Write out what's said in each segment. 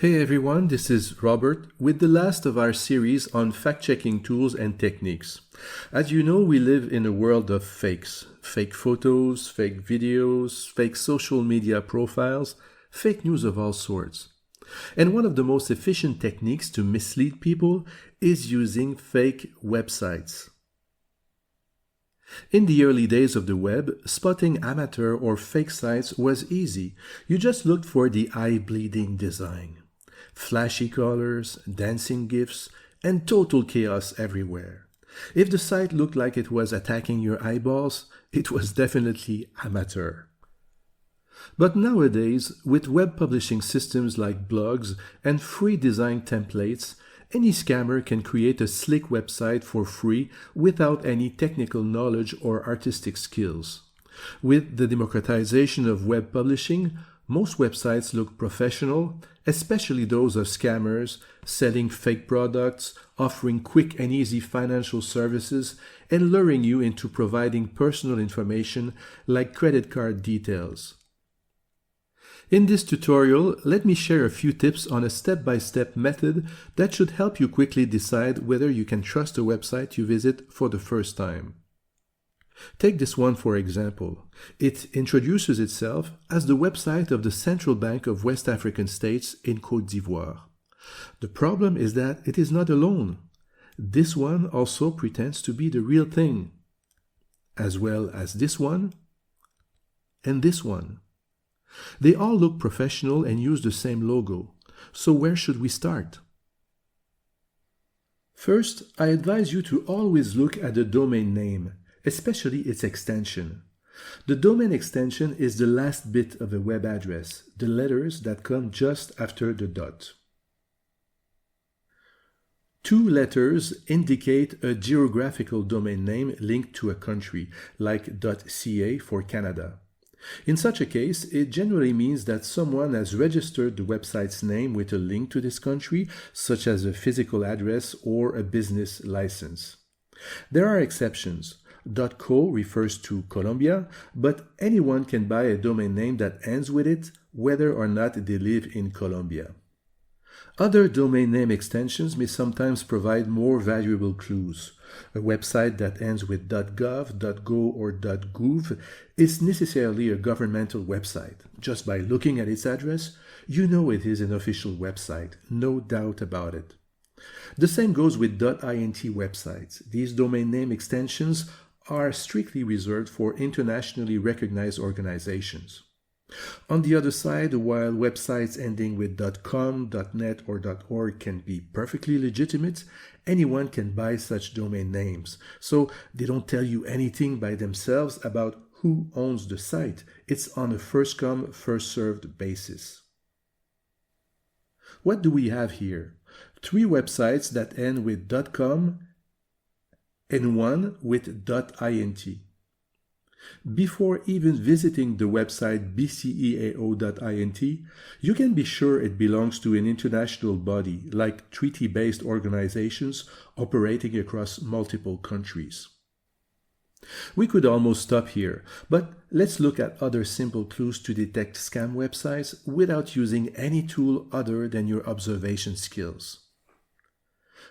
Hey everyone, this is Robert with the last of our series on fact-checking tools and techniques. As you know, we live in a world of fakes. Fake photos, fake videos, fake social media profiles, fake news of all sorts. And one of the most efficient techniques to mislead people is using fake websites. In the early days of the web, spotting amateur or fake sites was easy. You just looked for the eye-bleeding design. Flashy colors, dancing GIFs, and total chaos everywhere. If the site looked like it was attacking your eyeballs, it was definitely amateur. But nowadays, with web publishing systems like blogs and free design templates, any scammer can create a slick website for free without any technical knowledge or artistic skills. With the democratization of web publishing, most websites look professional, especially those of scammers selling fake products, offering quick and easy financial services, and luring you into providing personal information like credit card details. In this tutorial, let me share a few tips on a step-by-step method that should help you quickly decide whether you can trust a website you visit for the first time. Take this one for example. It introduces itself as the website of the Central Bank of West African States in Côte d'Ivoire. The problem is that it is not alone. This one also pretends to be the real thing, as well as this one and this one. They all look professional and use the same logo. So where should we start? First, I advise you to always look at the domain name, especially its extension. The domain extension is the last bit of a web address, the letters that come just after the dot. Two letters indicate a geographical domain name linked to a country, like .ca for Canada. In such a case, it generally means that someone has registered the website's name with a link to this country, such as a physical address or a business license. There are exceptions. .co refers to Colombia, but anyone can buy a domain name that ends with it, whether or not they live in Colombia. Other domain name extensions may sometimes provide more valuable clues. A website that ends with .gov, .go, or .gouv is necessarily a governmental website. Just by looking at its address, you know it is an official website, no doubt about it. The same goes with .int websites. These domain name extensions are strictly reserved for internationally recognized organizations. On the other side, while websites ending with .com, .net, or .org can be perfectly legitimate, anyone can buy such domain names. So they don't tell you anything by themselves about who owns the site. It's on a first-come, first-served basis. What do we have here? 3 websites that end with .com and one with .int. Before even visiting the website bceao.int, you can be sure it belongs to an international body, like treaty-based organizations operating across multiple countries. We could almost stop here, but let's look at other simple clues to detect scam websites without using any tool other than your observation skills.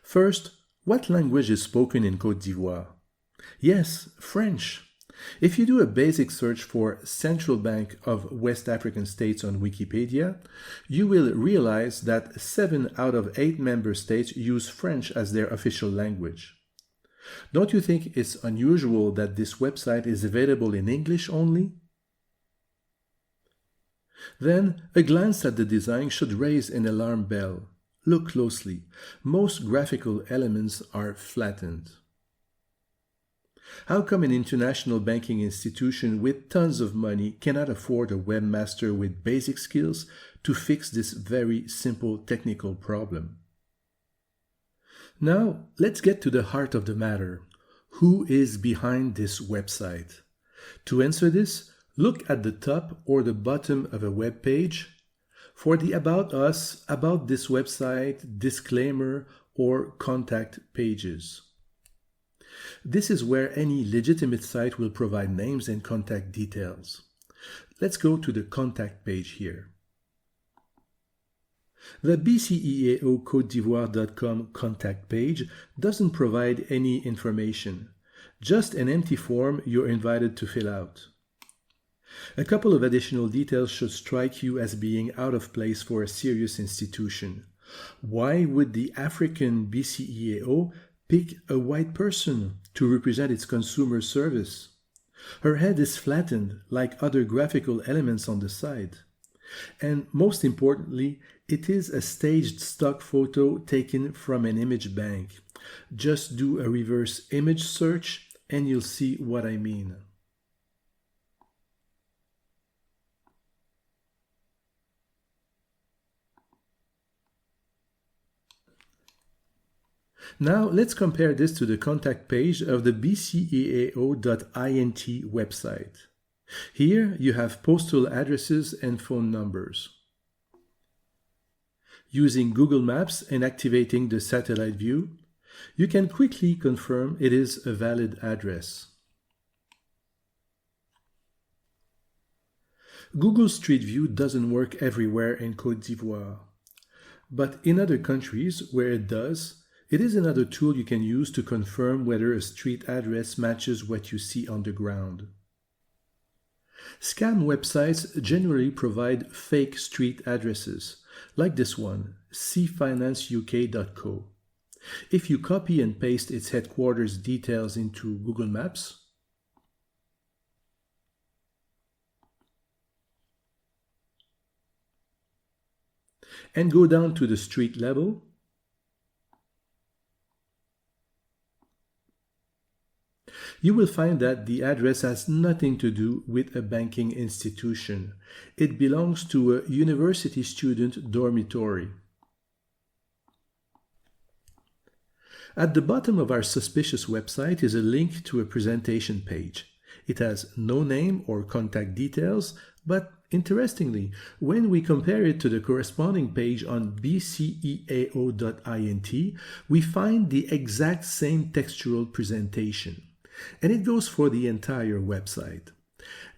First, what language is spoken in Côte d'Ivoire? Yes, French. If you do a basic search for Central Bank of West African States on Wikipedia, you will realize that 7 out of 8 member states use French as their official language. Don't you think it's unusual that this website is available in English only? Then, a glance at the design should raise an alarm bell. Look closely. Most graphical elements are flattened. How come an international banking institution with tons of money cannot afford a webmaster with basic skills to fix this very simple technical problem? Now, let's get to the heart of the matter. Who is behind this website? To answer this, look at the top or the bottom of a web page for the About Us, About This Website, Disclaimer, or Contact pages. This is where any legitimate site will provide names and contact details. Let's go to the Contact page here. The bceaocoteDivoire.com contact page doesn't provide any information, just an empty form you're invited to fill out. A couple of additional details should strike you as being out of place for a serious institution. Why would the African BCEAO pick a white person to represent its consumer service? Her head is flattened like other graphical elements on the side. And most importantly, it is a staged stock photo taken from an image bank. Just do a reverse image search and you'll see what I mean. Now let's compare this to the contact page of the bceao.int website. Here you have postal addresses and phone numbers. Using Google Maps and activating the satellite view, you can quickly confirm it is a valid address. Google Street View doesn't work everywhere in Côte d'Ivoire, but in other countries where it does, it is another tool you can use to confirm whether a street address matches what you see on the ground. Scam websites generally provide fake street addresses, like this one, cfinanceuk.co. If you copy and paste its headquarters details into Google Maps, and go down to the street level, you will find that the address has nothing to do with a banking institution. It belongs to a university student dormitory. At the bottom of our suspicious website is a link to a presentation page. It has no name or contact details, but interestingly, when we compare it to the corresponding page on bceao.int, we find the exact same textual presentation. And it goes for the entire website.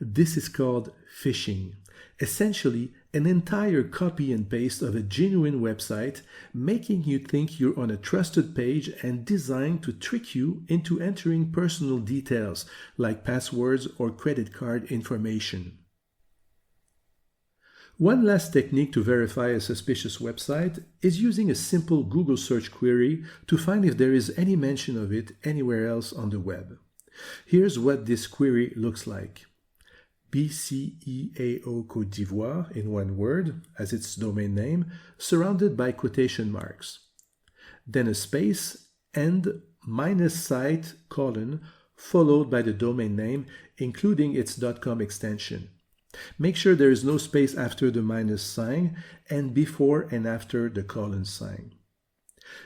This is called phishing, essentially an entire copy and paste of a genuine website, making you think you're on a trusted page and designed to trick you into entering personal details like passwords or credit card information. One last technique to verify a suspicious website is using a simple Google search query to find if there is any mention of it anywhere else on the web. Here's what this query looks like. BCEAO Côte d'Ivoire, in one word, as its domain name, surrounded by quotation marks. Then a space and -site : followed by the domain name, including its .com extension. Make sure there is no space after the minus sign and before and after the colon sign.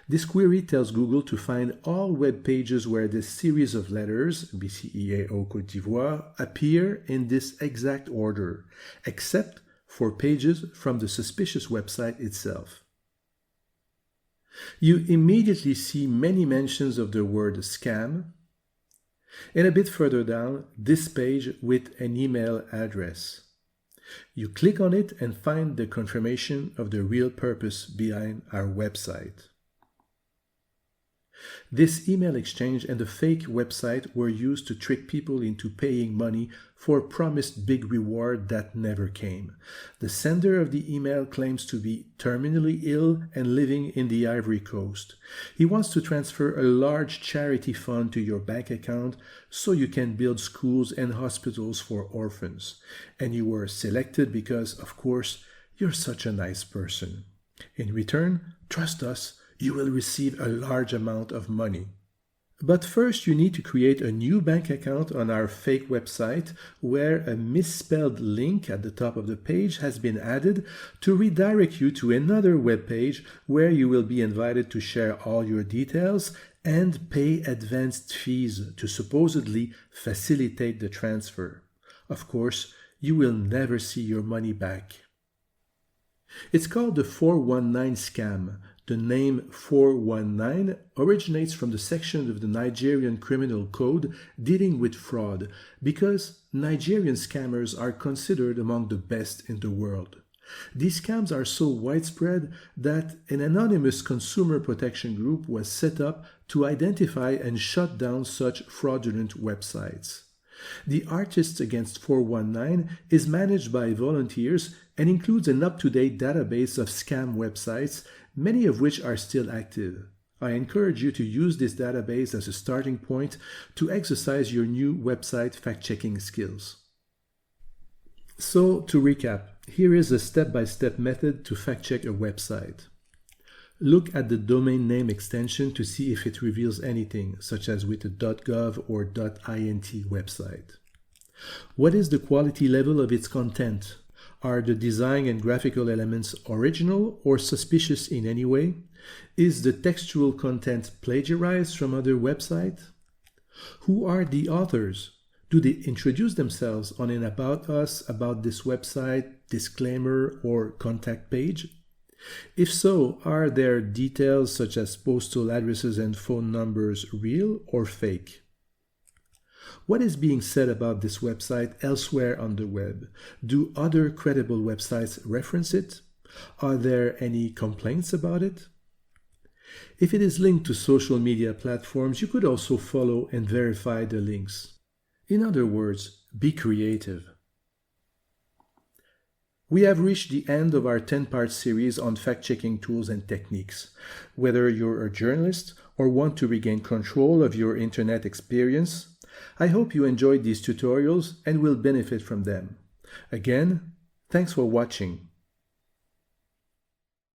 This query tells Google to find all web pages where this series of letters, BCEAO Côte d'Ivoire, appear in this exact order, except for pages from the suspicious website itself. You immediately see many mentions of the word scam, and a bit further down, this page with an email address. You click on it and find the confirmation of the real purpose behind our website. This email exchange and the fake website were used to trick people into paying money for a promised big reward that never came. The sender of the email claims to be terminally ill and living in the Ivory Coast. He wants to transfer a large charity fund to your bank account so you can build schools and hospitals for orphans. And you were selected because, of course, you're such a nice person. In return, trust us, you will receive a large amount of money. But first you need to create a new bank account on our fake website where a misspelled link at the top of the page has been added to redirect you to another web page where you will be invited to share all your details and pay advanced fees to supposedly facilitate the transfer. Of course, you will never see your money back. It's called the 419 scam. The name 419 originates from the section of the Nigerian Criminal Code dealing with fraud, because Nigerian scammers are considered among the best in the world. These scams are so widespread that an anonymous consumer protection group was set up to identify and shut down such fraudulent websites. The Artists Against 419 is managed by volunteers and includes an up-to-date database of scam websites, many of which are still active. I encourage you to use this database as a starting point to exercise your new website fact-checking skills. So, to recap, here is a step-by-step method to fact-check a website. Look at the domain name extension to see if it reveals anything, such as with a .gov or .int website. What is the quality level of its content? Are the design and graphical elements original or suspicious in any way? Is the textual content plagiarized from other websites? Who are the authors? Do they introduce themselves on an About Us, About This website, disclaimer, or contact page? If so, are their details such as postal addresses and phone numbers real or fake? What is being said about this website elsewhere on the web? Do other credible websites reference it? Are there any complaints about it? If it is linked to social media platforms, you could also follow and verify the links. In other words, be creative. We have reached the end of our 10-part series on fact-checking tools and techniques. Whether you're a journalist or want to regain control of your internet experience, I hope you enjoyed these tutorials and will benefit from them. Again, thanks for watching.